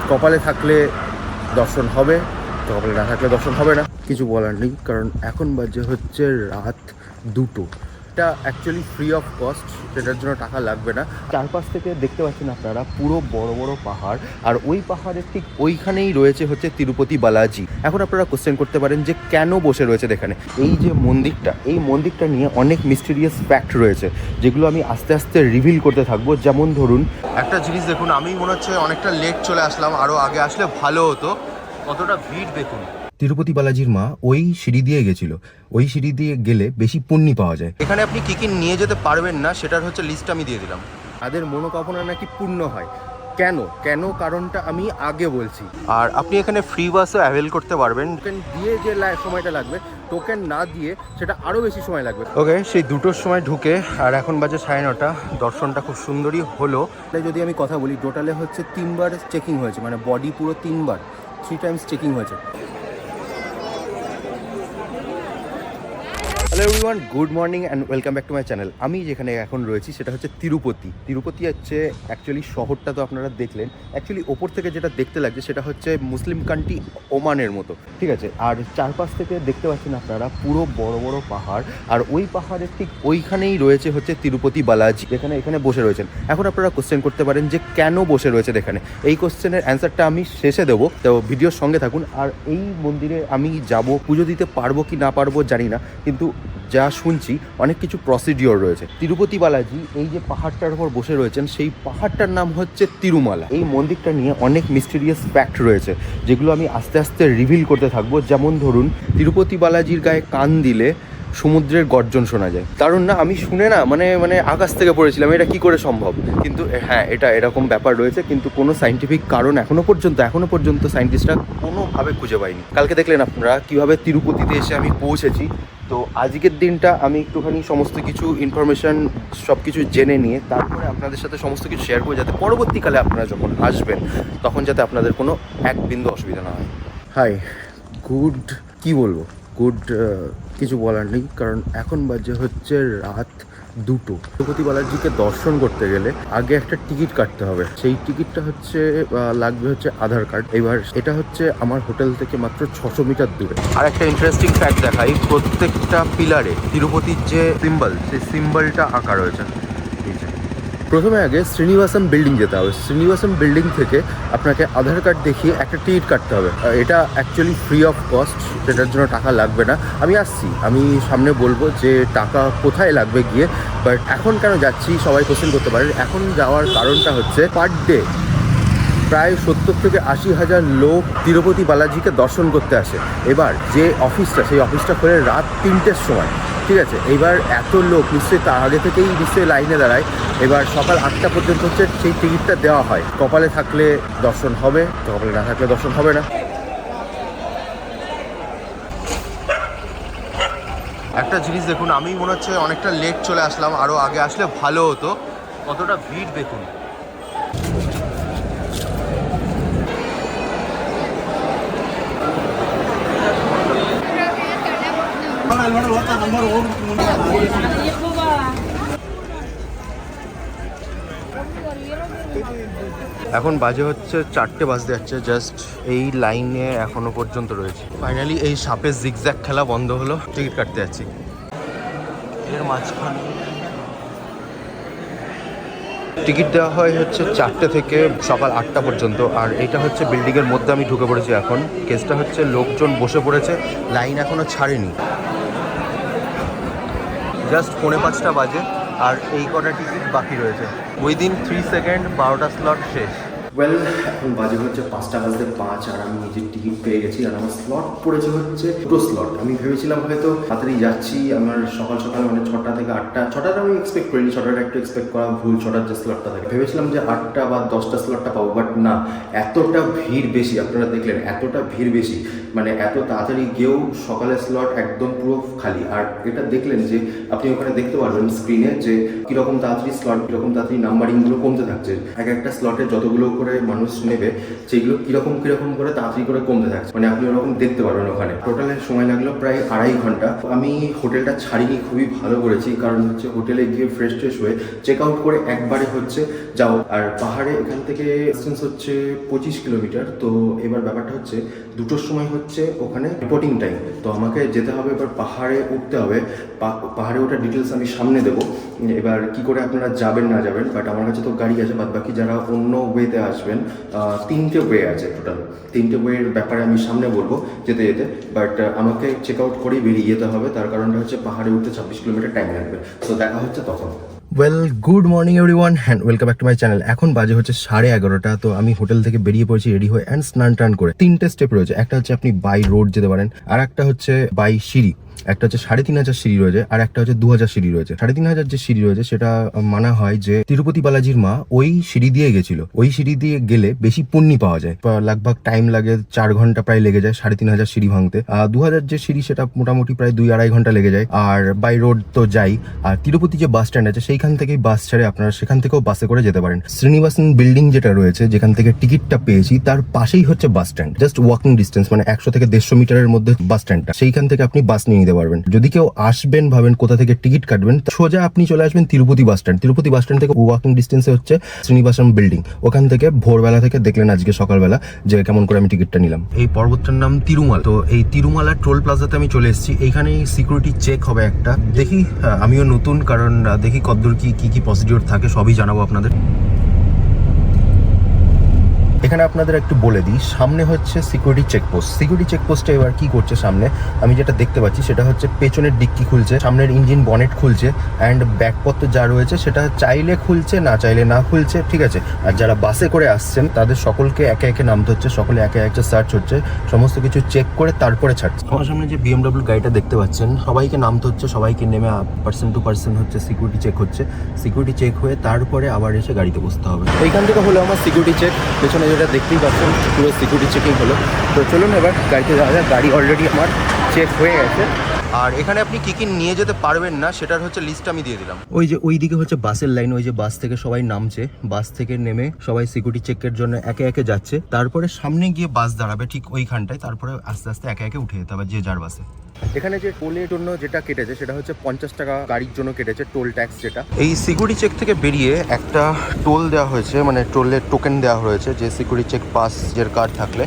কপালে থাকলে দর্শন হবে, কপালে না থাকলে দর্শন হবে না, কিছু বলার নেই। কারণ এখন বাজে হচ্ছে রাত 2টো। এটা অ্যাকচুয়ালি ফ্রি অফ কস্ট, সেটার জন্য টাকা লাগবে না। চারপাশ থেকে দেখতে পাচ্ছেন আপনারা পুরো বড় বড় পাহাড়, আর ওই পাহাড়ের ঠিক ওইখানেই রয়েছে হচ্ছে তিরুপতি বালাজি। এখন আপনারা কোশ্চেন করতে পারেন যে কেন বসে রয়েছে এখানে। এই যে মন্দিরটা, এই মন্দিরটা নিয়ে অনেক মিস্টিরিয়াস ফ্যাক্ট রয়েছে, যেগুলো আমি আস্তে আস্তে রিভিল করতে থাকবো। যেমন ধরুন একটা জিনিস দেখুন, আমি মনে হচ্ছে অনেকটা লেট চলে আসলাম, আরও আগে আসলে ভালো হতো। কতটা ভিড় দেখুন। তিরুপতি বালাজির মা ওই সিঁড়ি দিয়ে গেছিল, ওই সিঁড়ি দিয়ে গেলে বেশি পুণ্যি পাওয়া যায়। এখানে আপনি কি কি নিয়ে যেতে পারবেন না সেটার হচ্ছে লিস্ট আমি দিয়ে দিলাম। তাদের মনোকামনা নাকি পূর্ণ হয়। কেন কেন কারণটা আমি আগে বলছি। আর আপনি এখানে ফ্রি বাসও অ্যাভেল করতে পারবেন। টোকেন দিয়ে যে সময়টা লাগবে, টোকেন না দিয়ে সেটা আরও বেশি সময় লাগবে। ওকে, সেই 2টোর সময় ঢুকে, আর এখন বাজে 9:30। দর্শনটা খুব সুন্দরই হলো। যদি আমি কথা বলি, টোটালে হচ্ছে 3বার চেকিং হয়েছে, মানে বডি পুরো 3 টাইমস চেকিং হয়েছে। Hello everyone, good morning and welcome back to my channel. আমি যেখানে এখন রয়েছি সেটা হচ্ছে তিরুপতি। তিরুপতি হচ্ছে অ্যাকচুয়ালি শহরটা তো আপনারা দেখলেন। অ্যাকচুয়ালি ওপর থেকে যেটা দেখতে লাগছে সেটা হচ্ছে মুসলিম কান্ট্রি ওমানের মতো, ঠিক আছে। আর চারপাশ থেকে দেখতে পাচ্ছেন আপনারা পুরো বড় বড় পাহাড়, আর ওই পাহাড়ের ঠিক ওইখানেই রয়েছে হচ্ছে তিরুপতি বালাজি, এখানে বসে রয়েছেন। এখন আপনারা কোশ্চেন করতে পারেন যে কেন বসে রয়েছেন এখানে। এই কোশ্চেনের অ্যান্সারটা আমি শেষে দেবো, তো ভিডিওর সঙ্গে থাকুন। আর এই মন্দিরে আমি যাব, পুজো দিতে পারবো কি না পারবো জানি না, কিন্তু যা শুনছি অনেক কিছু প্রসিডিওর রয়েছে। তিরুপতি বালাজি এই যে পাহাড়টার উপর বসে রয়েছেন, সেই পাহাড়টার নাম হচ্ছে তিরুমালা। এই মন্দিরটা নিয়ে অনেক মিস্টিরিয়াস ফ্যাক্ট রয়েছে, যেগুলো আমি আস্তে আস্তে রিভিল করতে থাকবো। যেমন ধরুন, তিরুপতি বালাজির গায়ে কান দিলে সমুদ্রের গর্জন শোনা যায়। কারণ না, আমি শুনে না মানে আকাশ থেকে পড়েছিলাম, এটা কি করে সম্ভব। কিন্তু হ্যাঁ, এটা এরকম ব্যাপার রয়েছে, কিন্তু কোনো সাইন্টিফিক কারণ এখনো পর্যন্ত সায়েন্টিস্টরা কোনোভাবে খুঁজে পায়নি। কালকে দেখলেন আপনারা কীভাবে তিরুপতিতে এসে আমি পৌঁছেছি। তো আজকের দিনটা আমি একটুখানি সমস্ত কিছু ইনফরমেশান সব কিছু জেনে নিয়ে তারপরে আপনাদের সাথে সমস্ত কিছু শেয়ার করে, যাতে পরবর্তীকালে আপনারা যখন আসবেন তখন যাতে আপনাদের কোনো এক বিন্দু অসুবিধা না হয়। হাই, কি বলবো, কিছু বলার নেই। কারণ এখন বাজে হচ্ছে রাত 2টো। তিরুপতি বালাজিকে দর্শন করতে গেলে আগে একটা টিকিট কাটতে হবে। সেই টিকিটটা হচ্ছে লাগবে হচ্ছে আধার কার্ড। এবার এটা হচ্ছে আমার হোটেল থেকে মাত্র 600 মিটার দূরে। আর একটা ইন্টারেস্টিং ফ্যাক্ট দেখাই, প্রত্যেকটা পিলারে তিরুপতির যে সিম্বল, সেই সিম্বলটা আঁকা রয়েছে। প্রথমে আগে শ্রীনিবাসন বিল্ডিং যেতে হবে। শ্রীনিবাসন বিল্ডিং থেকে আপনাকে আধার কার্ড দেখিয়ে একটা টিকিট কাটতে হবে। এটা অ্যাকচুয়ালি ফ্রি অফ কস্ট, সেটার জন্য টাকা লাগবে না। আমি আসছি, আমি সামনে বলবো যে টাকা কোথায় লাগবে গিয়ে। বাট এখন কেন যাচ্ছি সবাই কোশ্চেন করতে পারে। এখন যাওয়ার কারণটা হচ্ছে পার ডে প্রায় 70 থেকে 80 হাজার লোক তিরুপতি বালাজিকে দর্শন করতে আসে। এবার যে অফিসটা, সেই অফিসটা খোলে রাত 3টের সময়, ঠিক আছে। এবার এত লোক নিশ্চয়ই তার আগে থেকেই নিশ্চয়ই লাইনে দাঁড়ায়। এবার সকাল 8টা পর্যন্ত হচ্ছে সেই টিকিটটা দেওয়া হয়। কপালে থাকলে দর্শন হবে, কপালে না থাকলে দর্শন হবে না। একটা জিনিস দেখুন, আমি মনে হচ্ছে অনেকটা লেট চলে আসলাম, আরও আগে আসলে ভালো হতো। কতটা ভিড় দেখুন। এখন বাজে হচ্ছে 4টে বাজতে যাচ্ছে। জাস্ট এই লাইনে এখনো পর্যন্ত রয়েছে। ফাইনালি এই সাপের জিগজ্যাগ খেলা বন্ধ হলো, টিকিট কাটতে যাচ্ছি। এর মাঝখানে টিকিট দেওয়া হয় হচ্ছে 4টে থেকে সকাল 8টা পর্যন্ত। আর এটা হচ্ছে বিল্ডিংয়ের মধ্যে আমি ঢুকে পড়েছি এখন। কেসটা হচ্ছে লোকজন বসে পড়েছে, লাইন এখনো ছাড়েনি। জাস্ট 4:45 বাজে, আর এই কটা টিকিট বাকি রয়েছে। উইদিন 3 সেকেন্ড 12টা স্লট শেষ। ওয়েল, এখন বাজে হচ্ছে 5:05, আর আমি নিজের টিকিট পেয়ে গেছি। আর আমার স্লট পড়েছে হচ্ছে 2টো স্লট। আমি ভেবেছিলাম হয়তো তাড়াতাড়ি যাচ্ছি, আমার সকাল মানে 6টা থেকে 8টা। 6টাটা আমি এক্সপেক্ট করিনি, 6টাটা একটু এক্সপেক্ট করা ভুল। 6টার যে স্লটটা থাকে ভেবেছিলাম যে 8টা বা 10টা স্লটটা পাবো, বাট না, এতটা ভিড় বেশি। আপনারা দেখলেন এতটা ভিড় বেশি, মানে এত তাড়াতাড়ি গিয়েও সকালের স্লট একদম পুরো খালি। আর এটা দেখলেন যে আপনি ওখানে দেখতে পারবেন স্ক্রিনে যে কীরকম তাড়াতাড়ি স্লট, কীরকম তাড়াতাড়ি নাম্বারিংগুলো কমতে থাকছে। এক একটা স্লটে যতগুলো করে মানুষ নেবে, যেগুলো কিরকম করে তাড়াতাড়ি করে কমতে থাকছে, মানে আপনি ওরকম দেখতে পারবেন ওখানে। টোটালে সময় লাগলো প্রায় 2.5 ঘন্টা। আমি হোটেলটা ছাড়িনি, খুবই ভালো করেছি, কারণ হচ্ছে হোটেলে গিয়ে ফ্রেশ হয়ে চেক আউট করে একবারে হচ্ছে যাও। আর পাহাড়ে এখান থেকে ডিস্টেন্স হচ্ছে 25 কিলোমিটার। তো এবার ব্যাপারটা হচ্ছে 2টোর সময় হচ্ছে ওখানে রিপোর্টিং টাইম, তো আমাকে যেতে হবে। এবার পাহাড়ে উঠতে হবে, পাহাড়ে ওঠার ডিটেলস আমি সামনে দেবো। এবার কি করে আপনারা যাবেন না যাবেন, বাট আমার কাছে তো গাড়ি আছে। বাদ বাকি যারা অন্য ওয়েতে আসবেন, 3টে ওয়ে আছে টোটাল। 3টে ওয়ের ব্যাপারে আমি সামনে বলবো যেতে যেতে, বাট আমাকে চেক আউট করেই বেরিয়ে যেতে হবে। তার কারণটা হচ্ছে পাহাড়ে উঠতে 26 কিলোমিটার টাইম লাগবে। তো দেখা হচ্ছে তখন। Well, good morning everyone and welcome back to my channel. এখন বাজে হচ্ছে 11:30। তো আমি হোটেল থেকে বেরিয়ে পড়েছি রেডি হয়ে অ্যান্ড স্নান টান করে। 3টে স্টেপ রয়েছে। একটা হচ্ছে আপনি বাই রোড যেতে পারেন, আর একটা হচ্ছে বাই সিঁড়ি। একটা হচ্ছে 3500 সিঁড়ি রয়েছে, আর একটা হচ্ছে 2000 সিঁড়ি রয়েছে। 3500 যে সিঁড়ি রয়েছে সেটা মানা হয় যে তিরুপতি বালাজির মা ওই সিঁড়ি দিয়ে গেছিল। ওই সিঁড়ি দিয়ে গেলে বেশি পুণ্যি পাওয়া যায়। লাগভাগ টাইম লাগে 4 ঘন্টা প্রায় লেগে যায় 3500 সিঁড়ি ভাঙতে। 2000 যে সিঁড়ি সেটা মোটামুটি প্রায় 2-2.5 ঘন্টা লেগে যায়। আর বাই রোড তো যাই। আর তিরুপতি যে বাস স্ট্যান্ড আছে সেইখান থেকেই বাস ছেড়ে আপনারা সেখান থেকেও বাসে করে যেতে পারেন। শ্রীনিবাসন বিল্ডিং যেটা রয়েছে, যেখান থেকে টিকিটটা পেয়েছি, তার পাশেই হচ্ছে bus stand. Just walking distance, মানে 100 থেকে 150 মিটারের মধ্যে বাস স্ট্যান্ডটা। সেইখান থেকে আপনি বাস নিয়ে নিতে পারবেন। যদি কেউ আসবেন ভাবেন কোথা থেকে টিকিট কাটবেন, সোজা আপনি চলে আসবেন Tirupati bus stand. Tirupati bus stand থেকে ওয়াকিং ডিস্টেন্সে হচ্ছে শ্রীনিবাসন বিল্ডিং। ওখান থেকে ভোরবেলা থেকে দেখলেন আজকে সকালবেলা যে কেমন করে আমি টিকিটটা নিলাম। এই পর্বতটার নাম তিরুমাল। তো এই তিরুমালার টোল প্লাজাতে আমি চলে এসেছি। এইখানে সিকিউরিটি চেক হবে একটা। দেখি, আমিও নতুন, কারণ দেখি কতদূর কি প্রসিডিওর থাকে, সবই জানাবো আপনাদের। এখানে আপনাদের একটু বলে দিই, সামনে হচ্ছে সিকিউরিটি চেকপোস্ট। সিকিউরিটি চেকপোস্টে এবার কি করছে সামনে, আমি যেটা দেখতে পাচ্ছি সেটা হচ্ছে পেছনের ডিক্কি খুলছে, সামনের ইঞ্জিন বনেট খুলছে, অ্যান্ড ব্যাগপত্র যা রয়েছে সেটা চাইলে খুলছে, না চাইলে না খুলছে, ঠিক আছে। আর যারা বাসে করে আসছেন তাদের সকলকে একে একে নামতে হচ্ছে, সকলে একে একে সার্চ হচ্ছে, সমস্ত কিছু চেক করে তারপরে ছাড়ছে। আমার সামনে যে BMW গাড়িটা দেখতে পাচ্ছেন, সবাইকে নামতে হচ্ছে, সবাইকে নেমে পার্সন টু পার্সন হচ্ছে সিকিউরিটি চেক হচ্ছে। সিকিউরিটি চেক হয়ে তারপরে আবার এসে গাড়িতে বসতে হবে। এইখান থেকে হলো আমার সিকিউরিটি চেক। পেছনে যেটা দেখতেই পাচ্ছেন পুরো সিকিউরিটি চেকিং হলো। তো চলুন এবার গাড়িতে যাওয়া যায়। গাড়ি অলরেডি আমার চেক হয়ে গেছে। আর এখানে আপনি কি নিয়ে যেতে পারবেন না সেটার হচ্ছে লিস্ট আমি দিয়ে দিলাম। ওই যে ওই দিকে হচ্ছে বাসের লাইন, ওই যে বাস থেকে সবাই নামছে, বাস থেকে নেমে সবাই সিকিউরিটি চেকের জন্য একে একে যাচ্ছে। তারপরে সামনে গিয়ে বাস দাঁড়াবে ঠিক ওইখানটায়, তারপরে আস্তে আস্তে একে একে উঠে যেতে হবে যে যার বাসে। এখানে যে টোলের জন্য যেটা কেটেছে সেটা হচ্ছে 50 টাকা গাড়ির জন্য কেটেছে, টোল ট্যাক্স যেটা। এই সিকিউরিটি চেক থেকে বেরিয়ে একটা টোল দেওয়া হয়েছে, মানে টোলের টোকেন দেওয়া হয়েছে, যে সিকিউরিটি চেক পাস এর কার্ড থাকলে।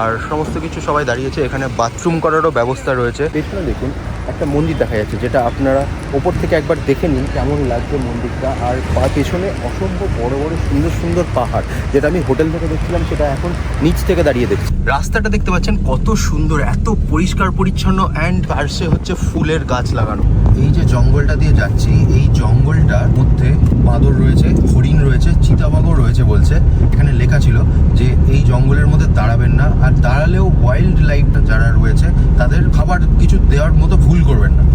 আর সমস্ত কিছু সবাই দাঁড়িয়েছে। এখানে বাথরুম করারও ব্যবস্থা রয়েছে। পেছনে দেখুন একটা মন্দির দেখা যাচ্ছে, যেটা আপনারা ওপর থেকে একবার দেখে নিন কেমন লাগবে মন্দিরটা। আর পেছনে অসম্ভব বড় বড় সুন্দর সুন্দর পাহাড়, যেটা আমি হোটেল থেকে দেখছিলাম সেটা এখন নিচ থেকে দাঁড়িয়ে দেখছি। রাস্তাটা দেখতে পাচ্ছেন কত সুন্দর, এত পরিষ্কার পরিচ্ছন্ন, অ্যান্ড পাশে হচ্ছে ফুলের গাছ লাগানো। এই যে জঙ্গলটা দিয়ে যাচ্ছি, এই জঙ্গলটার মধ্যে বাঁদর রয়েছে, হরিণ রয়েছে, চিতাবাঘও রয়েছে বলছে। এখানে লেখা ছিল যে এই জঙ্গলের মধ্যে দাঁড়াবেন না, আর দাঁড়ালেও ওয়াইল্ড লাইফ যারা রয়েছে তাদের খাবার কিছু দেওয়ার মতো ভুল করবেন না।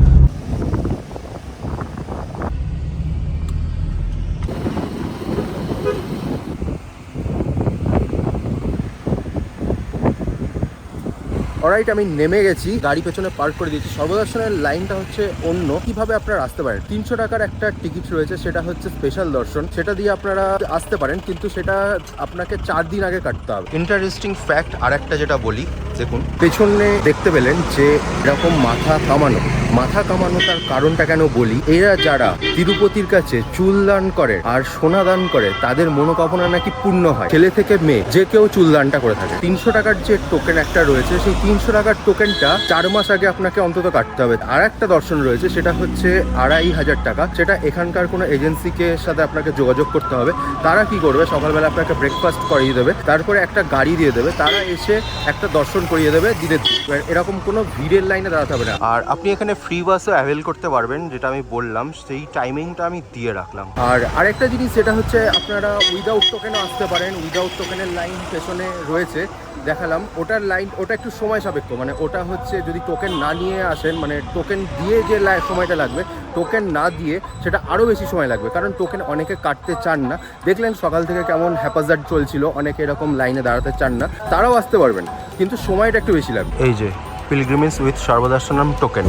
অলরাইট, আমি নেমে গেছি, গাড়ি পেছনে পার্ক করে দিয়েছি। সর্বদর্শনের লাইনটা হচ্ছে অন্য। কিভাবে আপনারা আসতে পারেন, 300 টাকার একটা টিকিট রয়েছে, সেটা হচ্ছে স্পেশাল দর্শন। সেটা দিয়ে আপনারা আসতে পারেন, কিন্তু সেটা আপনাকে 4 দিন আগে কাটতে হবে। ইন্টারেস্টিং ফ্যাক্ট আর একটা যেটা বলি, দেখুন পেছনে দেখতে পেলেন যে এরকম মাথা কামানো, তার কারণটা কেন বলি, এরা যারা তিরুপতির কাছে চুল দান করে আর সোনা দান করে তাদের মনোকামনা নাকি পূর্ণ হয়। ছেলে থেকে মেয়ে যে কেউ চুল দানটা করে থাকে। 300 টাকার যে টোকেন একটা রয়েছে, সেই 300 টাকার টোকেনটা 4 মাস আগে আপনাকে অন্তত কাটতে হবে। আর একটা দর্শন রয়েছে, সেটা হচ্ছে 2500 টাকা। সেটা এখানকার কোনো এজেন্সিকে সাথে আপনাকে যোগাযোগ করতে হবে। তারা কি করবে, সকালবেলা আপনাকে ব্রেকফাস্ট করিয়ে দেবে, তারপরে একটা গাড়ি দিয়ে দেবে, তারা এসে একটা দর্শন করিয়ে দেবে দিনের দিন। এরকম কোনো ভিড়ের লাইনে দাঁড়াতে হবে না। আর আপনি এখানে ফ্রি বাসও অ্যাভেল করতে পারবেন, যেটা আমি বললাম, সেই টাইমিংটা আমি দিয়ে রাখলাম। আর আরেকটা জিনিস যেটা হচ্ছে, আপনারা উইদাউট টোকেনও আসতে পারেন। উইদাউট টোকেনের লাইন পেছনে রয়েছে, দেখালাম। ওটার লাইন, ওটা একটু সময় সাপেক্ষ, মানে ওটা হচ্ছে যদি টোকেন না নিয়ে আসেন, মানে টোকেন দিয়ে যে সময়টা লাগবে, টোকেন না দিয়ে সেটা আরও বেশি সময় লাগবে, কারণ টোকেন অনেকে কাটতে চান না। দেখলেন সকাল থেকে কেমন হ্যাপাজার্ড চলছিল, অনেকে এরকম লাইনে দাঁড়াতে চান না, তারাও আসতে পারবেন, কিন্তু সময়টা একটু বেশি লাগবে। এই যে পিলগ্রিমেজ উইথ সর্বদর্শনম টোকেন,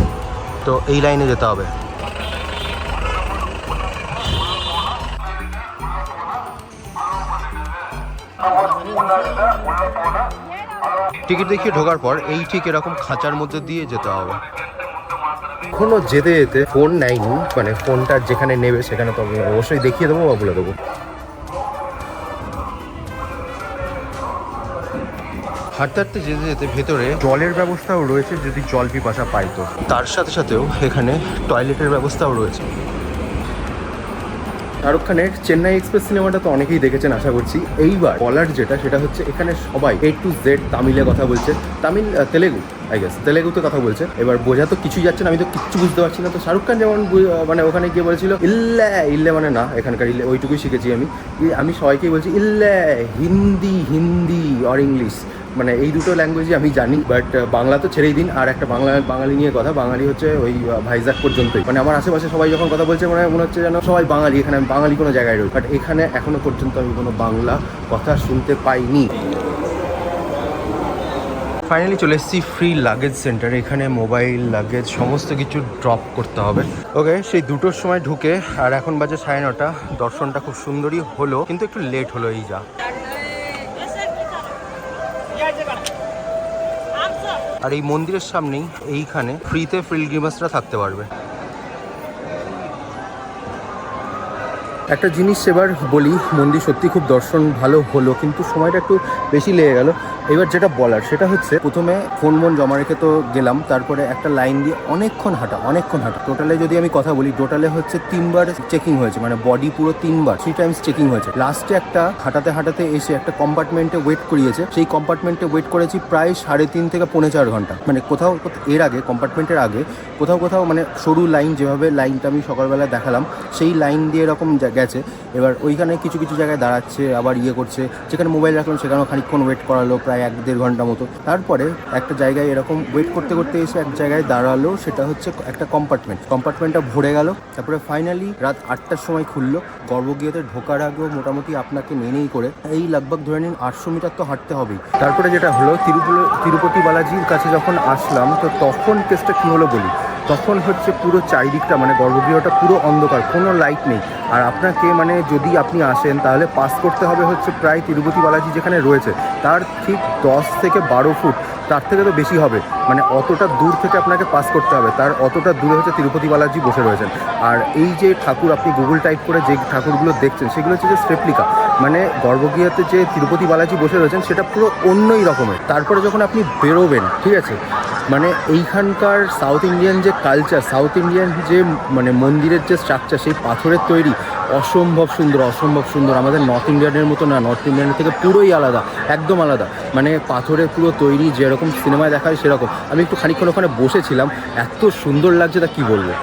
তো এই লাইনে যেতে হবে। টিকিট দেখিয়ে ঢোকার পর এই ঠিক এরকম খাঁচার মধ্যে দিয়ে যেতে হবে। এখনো যেতে যেতে ফোন নেয়নি, মানে ফোনটা যেখানে নেবে সেখানে তো আমি অবশ্যই দেখিয়ে দেবো বা বলে দেবো। হাঁটতে হাঁটতে যেতে যেতে ভেতরে জলের ব্যবস্থাও রয়েছে যদি জল পিপাসা পাই তো। তার সাথে সাথেও এখানে টয়লেটের ব্যবস্থাও রয়েছে। শাহরুখ খানের চেন্নাই এক্সপ্রেস সিনেমাটা তো অনেকেই দেখেছেন আশা করছি। এইবার বলার যেটা সেটা হচ্ছে এখানে সবাই A to Z তামিলে কথা বলছে, তামিল তেলেগু আই গেস, তেলেগুতে কথা বলছে। এবার বোঝা তো কিছুই যাচ্ছে না, আমি তো কিচ্ছু বুঝতে পারছি না। তো শাহরুখ খান যেমন মানে ওখানে গিয়ে বলেছিল ইল্লে, ইল্লে মানে না, এখানকার ইল্লে ওইটুকুই শিখেছি আমি সবাইকেই বলছি ইল্লে, হিন্দি হিন্দি আর ইংলিশ, মানে এই দুটো ল্যাঙ্গুয়েজই আমি জানি। বাট বাংলা তো ছেড়েই দিন। আর একটা বাঙালি নিয়ে কথা, বাঙালি হচ্ছে ওই ভাইজাগ পর্যন্তই। মানে আমার আশেপাশে সবাই যখন কথা বলছে মনে হচ্ছে যেন সবাই বাঙালি, এখানে আমি বাঙালি কোনো জায়গায় রয়েছে। বাট এখানে এখনো পর্যন্ত আমি কোনো বাংলা কথা শুনতে পাইনি। ফাইনালি চলে এসেছি ফ্রি লাগেজ সেন্টারে। এখানে মোবাইল, লাগেজ সমস্ত কিছু ড্রপ করতে হবে। ওকে, সেই 2টোর সময় ঢুকে আর এখন বাজে 9:30। দর্শনটা খুব সুন্দরই হলো, কিন্তু একটু লেট হলো এই যা। আর এই মন্দিরের সামনেই এইখানে ফ্রিতে পিলগ্রিমেজরা থাকতে পারবে। একটা জিনিস এবার বলি, মন্দির সত্যি খুব দর্শন ভালো হলো, কিন্তু সময়টা একটু বেশি লেগে গেল। এবার যেটা বলার সেটা হচ্ছে, প্রথমে ফোন জমা রেখে তো গেলাম, তারপরে একটা লাইন দিয়ে অনেকক্ষণ হাঁটা। টোটালে যদি আমি কথা বলি, টোটালে হচ্ছে 3বার চেকিং হয়েছে, মানে বডি পুরো 3 টাইমস চেকিং হয়েছে। লাস্টে একটা হাঁটাতে এসে একটা কম্পার্টমেন্টে ওয়েট করিয়েছে। সেই কম্পার্টমেন্টে ওয়েট করেছি প্রায় 3.5 থেকে 4.5 ঘন্টা। মানে কোথাও এর আগে, কম্পার্টমেন্টের আগে কোথাও মানে সরু লাইন, যেভাবে লাইনটা আমি সকালবেলা দেখালাম সেই লাইন দিয়ে এরকম গেছে। এবার ওইখানে কিছু জায়গায় দাঁড়াচ্ছে, আবার করছে। যেখানে মোবাইল রাখলাম সেখানেও খানিকক্ষণ ওয়েট করালো, প্রায় 1-1.5 ঘন্টা মতো। তারপরে একটা জায়গায় এরকম ওয়েট করতে এসে এক জায়গায় দাঁড়ালো, সেটা হচ্ছে একটা কম্পার্টমেন্টটা ভরে গেল। তারপরে ফাইনালি রাত 8টার সময় খুললো। গর্ভগৃহতে ঢোকার আগেও মোটামুটি আপনাকে নেই করে এই লগভগ ধরে নিন 800 মিটার তো হাঁটতে হবেই। তারপরে যেটা হলো, তিরুপতি বালাজির কাছে যখন আসলাম, তো তখন কেসটা কী হলো বলি। তখন হচ্ছে পুরো চারিদিকটা, মানে গর্ভগৃহটা পুরো অন্ধকার, কোনো লাইট নেই। আর আপনাকে মানে যদি আপনি আসেন তাহলে পাস করতে হবে হচ্ছে প্রায় তিরুপতি বালাজি যেখানে রয়েছে তার ঠিক 10 থেকে 12 ফুট, তার থেকে তো বেশি হবে। মানে অতটা দূর থেকে আপনাকে পাস করতে হবে। তার অতটা দূরে হচ্ছে তিরুপতি বালাজি বসে রয়েছেন। আর এই যে ঠাকুর আপনি গুগল টাইপ করে যে ঠাকুরগুলো দেখছেন সেগুলো হচ্ছে যে রেপ্লিকা, মানে গর্ভগৃহতে যে তিরুপতি বালাজি বসে রয়েছেন সেটা পুরো অন্যই রকমের। তারপরে যখন আপনি বেরোবেন, ঠিক আছে, মানে এইখানকার সাউথ ইন্ডিয়ান যে কালচার, সাউথ ইন্ডিয়ান যে মানে মন্দিরের যে স্ট্রাকচার, সেই পাথরের তৈরি, অসম্ভব সুন্দর। আমাদের নর্থ ইন্ডিয়ানের মতো না, নর্থ ইন্ডিয়ানের থেকে পুরোই আলাদা, একদম আলাদা। মানে পাথরের পুরো তৈরি, যেরকম সিনেমায় দেখা হয় সেরকম। আমি একটু খানিকক্ষণ ওখানে বসেছিলাম, এত সুন্দর লাগছে তা কী বলবো।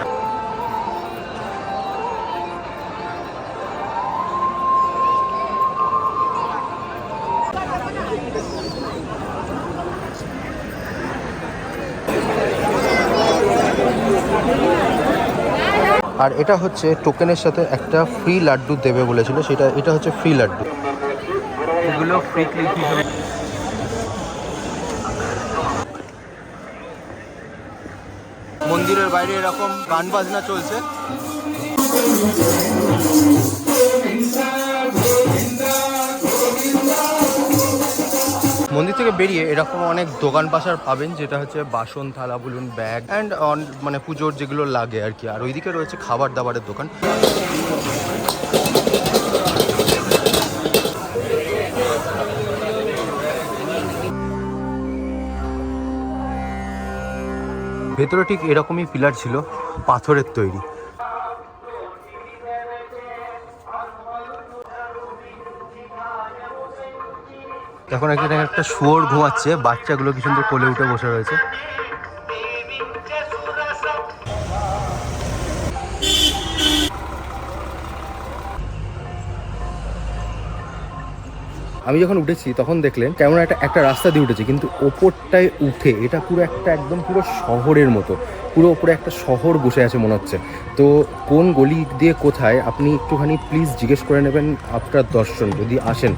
আর এটা হচ্ছে টোকেনের সাথে একটা ফ্রি লাড্ডু দেবে বলেছিল, এটা হচ্ছে ফ্রি লাড্ডু। এগুলো ফ্রি ক্লিক হিসেবে। মন্দিরের বাইরে এরকম গান বাজনা চলছে। মন্দির থেকে বেরিয়ে এরকম অনেক দোকান পাশার পাবেন, যেটা হচ্ছে বাসন থালা বলুন, ব্যাগ অ্যান্ড মানে পুজোর যেগুলো লাগে আর কি। আর ওইদিকে রয়েছে খাবার দাবারের দোকান। ভেতরে ঠিক এরকমই পিলার ছিল, পাথরের তৈরি। এখন এখানে একটা শুয়োর ঘুমাচ্ছে, বাচ্চাগুলো কি সুন্দর কোলে উঠে বসে রয়েছে। আমি যখন উঠেছি তখন দেখলেন কেমন একটা রাস্তা দিয়ে উঠেছি, কিন্তু ওপরটায় উঠে এটা পুরো একদম পুরো শহরের মতো, পুরো ওপরে একটা শহর বসে আছে মনে হচ্ছে। তো কোন গলি দিয়ে কোথায় আপনি একটুখানি প্লিজ জিজ্ঞেস করে নেবেন আপনার দর্শন যদি আসেন।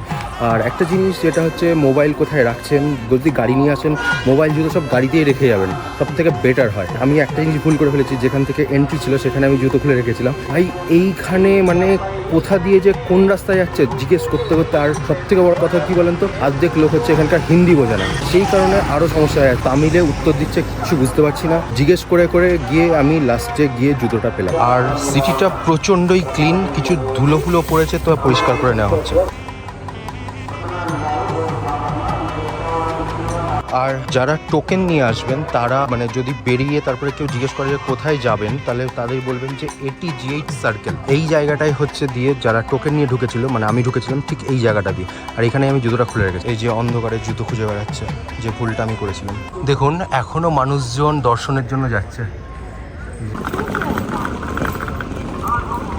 আর একটা জিনিস যেটা হচ্ছে মোবাইল কোথায় রাখছেন, যদি গাড়ি নিয়ে আসেন মোবাইল জুতো সব গাড়িতেই রেখে যাবেন, সব থেকে বেটার হয়। আমি একটা জিনিস ভুল করে ফেলেছি, যেখান থেকে এন্ট্রি ছিল সেখানে আমি জুতো খুলে রেখেছিলাম। ভাই এইখানে মানে কোথা দিয়ে যে কোন রাস্তায় যাচ্ছে জিজ্ঞেস করতে করতে, আর সব থেকে বড় কথা কি বলেন তো, অর্ধেক লোক হচ্ছে এখানকার হিন্দি বোঝে না, সেই কারণে আরও সমস্যা হয়। তামিলে উত্তর দিচ্ছে, কিছু বুঝতে পারছি না, জিজ্ঞেস করে করে গিয়ে আমি লাস্টে গিয়ে জুতোটা পেলাম। আর সিটিটা প্রচণ্ডই ক্লিন, কিছু ধুলো ফুলো পড়েছে তো পরিষ্কার করে নেওয়া হচ্ছে। আর যারা টোকেন নিয়ে আসবেন তারা মানে যদি বেরিয়ে তারপরে কেউ জিজ্ঞেস করে যে কোথায় যাবেন, তাহলে তাদের বলবেন যে ATGH সার্কেল, এই জায়গাটাই হচ্ছে দিয়ে যারা টোকেন নিয়ে ঢুকেছিল, মানে আমি ঢুকেছিলাম ঠিক এই জায়গাটা দিয়ে। আর এখানে আমি জুতোটা খুলে রেখেছি। এই যে অন্ধকারে জুতো খুঁজে বেড়াচ্ছে, যে ভুলটা আমি করেছিলাম। দেখুন এখনো মানুষজন দর্শনের জন্য যাচ্ছে।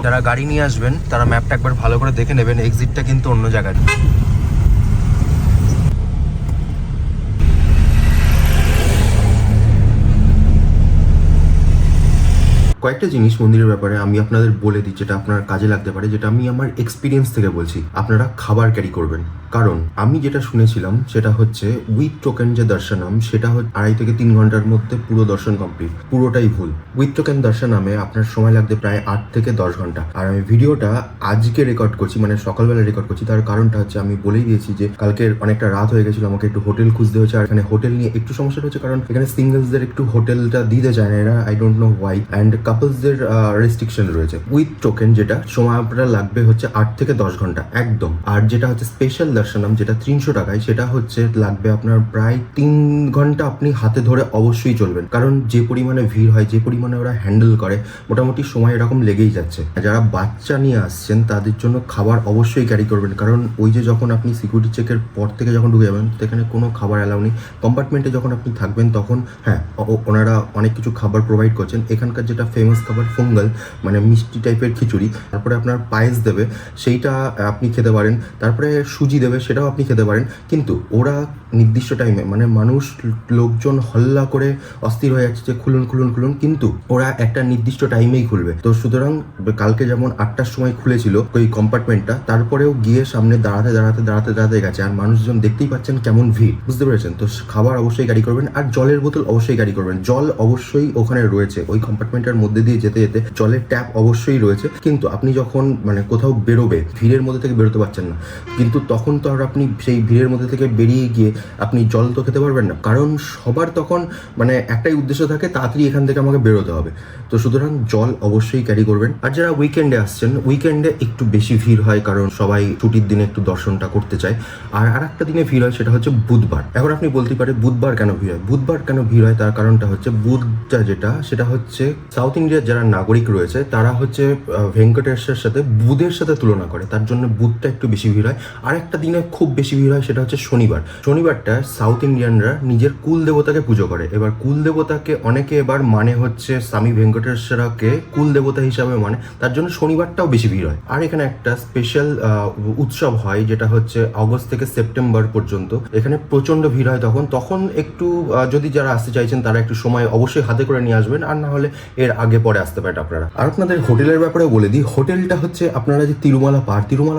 যারা গাড়ি নিয়ে আসবেন তারা ম্যাপটা একবার ভালো করে দেখে নেবেন, এক্সিটটা কিন্তু অন্য জায়গায়। কয়েকটা জিনিস মন্দিরের ব্যাপারে আমি আপনাদের বলে দিই, যেটা আপনার কাজে লাগতে পারে, যেটা আমি আমার এক্সপিরিয়েন্স থেকে বলছি। আপনারা খাবার ক্যারি করবেন, কারণ আমি যেটা শুনেছিলাম সেটা হচ্ছে উইথ টোকেন যে দর্শনম, সেটা হচ্ছে 2.5 থেকে 3 ঘন্টার মধ্যে পুরো দর্শন কমপ্লিট। পুরোটাই ভুল। উইথ টোকেন দর্শনামে আপনার সময় লাগবে প্রায় 8 থেকে 10 ঘন্টা। আর আমি ভিডিওটা আজকে রেকর্ড করছি, মানে সকালবেলা রেকর্ড করছি। তার কারণটা হচ্ছে আমি বলেই দিয়েছি যে কালকের অনেকটা রাত হয়ে গেছিলো, আমাকে একটু হোটেল খুঁজতে হয়েছে। আর এখানে হোটেল নিয়ে একটু সমস্যা হচ্ছে, কারণ এখানে সিঙ্গেলসদের একটু হোটেলটা দিতে চায় না এরা, I don't know why. And কাপলসদের রেস্ট্রিকশন রয়েছে। উইথ টোকেন যেটা সময় আপনার লাগবে হচ্ছে 8 থেকে 10 ঘন্টা একদম। আর যেটা হচ্ছে স্পেশাল দর্শনম, যেটা 300 টাকায়, সেটা হচ্ছে লাগবে আপনার প্রায় 3 ঘন্টা। আপনি হাতে ধরে অবশ্যই চলবেন, কারণ যে পরিমাণে ভিড় হয়, যে পরিমাণে ওরা হ্যান্ডেল করে, মোটামুটি সময় এরকম লেগেই যাচ্ছে। যারা বাচ্চা নিয়ে আসছেন তাদের জন্য খাবার অবশ্যই ক্যারি করবেন, কারণ ওই যে যখন আপনি সিকিউরিটি চেকের পর থেকে যখন ঢুকে যাবেন সেখানে কোনো খাবার অ্যালাউ নেই। কম্পার্টমেন্টে যখন আপনি থাকবেন তখন হ্যাঁ ওনারা অনেক কিছু খাবার প্রোভাইড করছেন। এখানকার যেটা ফেমাস খাবার পোঙ্গল, মানে মিষ্টি টাইপের খিচুড়ি, তারপরে আপনার পায়েস দেবে, সেইটা আপনি খেতে পারেন। তারপরে সুজি দেবে, সেটাও আপনি খেতে পারেন। কিন্তু ওরা নির্দিষ্ট টাইমে, মানে মানুষ লোকজন হল্লা করে অস্থির হয়ে যাচ্ছে যে খুলুন খুলুন খুলুন, কিন্তু ওরা একটা নির্দিষ্ট টাইমেই খুলবে। তো সুতরাং কালকে যেমন 8টার সময় খুলেছিল ওই কম্পার্টমেন্টটা, তারপরেও গিয়ে সামনে দাঁড়াতে দাঁড়াতে দাঁড়াতে দাঁড়াতে গেছে। আর মানুষজন দেখতেই পাচ্ছেন কেমন ভিড়, বুঝতে পেরেছেন? তো খাবার অবশ্যই ক্যারি করবেন, আর জলের বোতল অবশ্যই ক্যারি করবেন। জল অবশ্যই ওখানে রয়েছে, ওই কম্পার্টমেন্টের মধ্যে দিয়ে যেতে যেতে জলের ট্যাপ অবশ্যই রয়েছে। কিন্তু আপনি যখন মানে কোথাও বেরোবে, ভিড়ের মধ্যে থেকে বেরোতে পারছেন না, কিন্তু তখন তো আর আপনি সেই ভিড়ের মধ্যে থেকে বেরিয়ে গিয়ে আপনি জল তো খেতে পারবেন না, কারণ সবার তখন মানে একটাই উদ্দেশ্য থাকে, তাড়াতাড়ি এখান থেকে আমাকে বেরোতে হবে। তো সুতরাং জল অবশ্যই ক্যারি করবেন। আর যারা উইকেন্ডে আসছেন, উইকেন্ডে একটু বেশি ভিড় হয়, কারণ সবাই ছুটির দিনে একটু দর্শনটা করতে চায়। আর আরেকটা দিনে ভিড় হয়, সেটা হচ্ছে বুধবার। এখন আপনি বলতে পারেন বুধবার কেন ভিড় হয়? বুধবার কেন ভিড় হয় তার কারণটা হচ্ছে, বুধটা যেটা সেটা হচ্ছে সাউথ ইন্ডিয়ার যারা নাগরিক রয়েছে তারা হচ্ছে ভেঙ্কটেশ্বরের সাথে বুধের সাথে তুলনা করে, তার জন্য বুধটা একটু বেশি ভিড় হয়। আর একটা দিনে খুব বেশি ভিড় হয়, সেটা হচ্ছে শনিবার। শনিবারটা সাউথ ইন্ডিয়ানরা নিজের কুল দেবতাকে পুজো করে। এবার কুল দেবতাকে অনেকে এবার মানে হচ্ছে স্বামী ভেঙ্কটেশ্বরকে কুল দেবতা হিসাবে মানে, তার জন্য শনিবারটাও বেশি ভিড় হয়। আর এখানে একটা স্পেশাল উৎসব হয়, যেটা হচ্ছে আগস্ট থেকে সেপ্টেম্বর পর্যন্ত। এখানে প্রচন্ড ভিড় হয়। তখন একটু যদি যারা আসতে চাইছেন তারা একটু সময় অবশ্যই হাতে করে নিয়ে আসবেন, আর না হলে এর আগে পরে আসতে পারেন আপনারা। আর আপনাদের হোটেলের ব্যাপারে বলে দিই, হোটেলটা হচ্ছে আপনারা যে তিরুমালা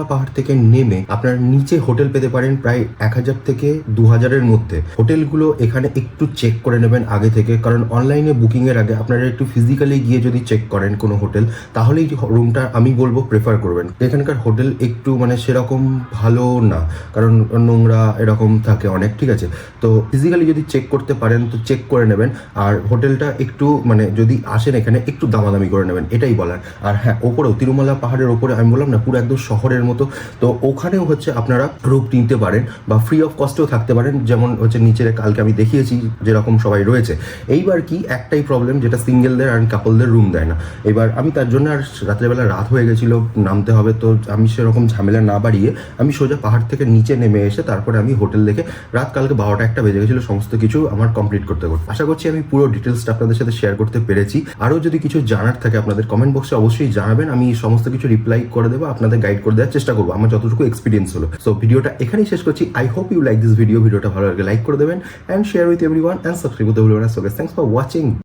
পাহাড় থেকে নেমে আপনারা নিচে হোটেল পেতে পারেন প্রায় 1000 থেকে 2000-এর মধ্যে। হোটেলগুলো এখানে একটু চেক করে নেবেন আগে থেকে, কারণ অনলাইনে বুকিং এর আগে আপনারা একটু ফিজিক্যালি গিয়ে যদি চেক করেন কোনো হোটেল, তাহলেই রুমটা আমি বলবো প্রেফার করবেন। এখানকার হোটেল একটু মানে সেরকম ভালো না, কারণ নোংরা এরকম থাকে অনেক, ঠিক আছে? তো ফিজিক্যালি যদি চেক করতে পারেন তো চেক করে নেবেন। আর হোটেলটা একটু মানে যদি আসেন এখানে একটু দামাদামি করে নেবেন, এটাই বলার। আর হ্যাঁ, ওপরেও তিরুমালা পাহাড়ের ওপরে আমি বললাম না পুরো একদম শহরের মতো, তো ওখানেও হচ্ছে আপনারা রুম নিতে পারেন বা ফ্রি অফ কস্টেও থাকতে পারেন, যেমন হচ্ছে নিচের কালকে আমি দেখিয়েছি যেরকম সবাই রয়েছে। এইবার কি একটাই প্রবলেম, যেটা সিঙ্গেলদের আর কাপলদের রুম দেয় না। এবার আমি তার জন্য, আর রাত্রেবেলা রাত হয়ে গেছিলো, নামতে হবে, তো আমি সেরকম ঝামেলা না বাড়িয়ে আমি সোজা পাহাড় থেকে নিচে নেমে এসে তারপরে আমি হোটেল দেখে রাত কালকে 12টা-1টা বেজে গেছিলো সমস্ত কিছু আমার কমপ্লিট করতে করতে। আশা করছি আমি পুরো ডিটেলসটা আপনাদের সাথে শেয়ার করতে পেরেছি। আরও যদি কিছু জানার থাকে আপনাদের কমেন্ট বক্সে অবশ্যই জানাবেন, আমি সমস্ত কিছু রিপ্লাই করে দেবো, আপনাদের গাইড করে দেওয়ার চেষ্টা করবো আমার যতটুকু এক্সপিরিয়েন্স হলো। সো ভিডিওটা এখানেই শেষ করছি। I hope you like this video. ভিডিওটা ভালো লাগে লাইক করে দেবেন, and share with everyone, and subscribe করতে ভুলবেন না। So guys, thanks for watching.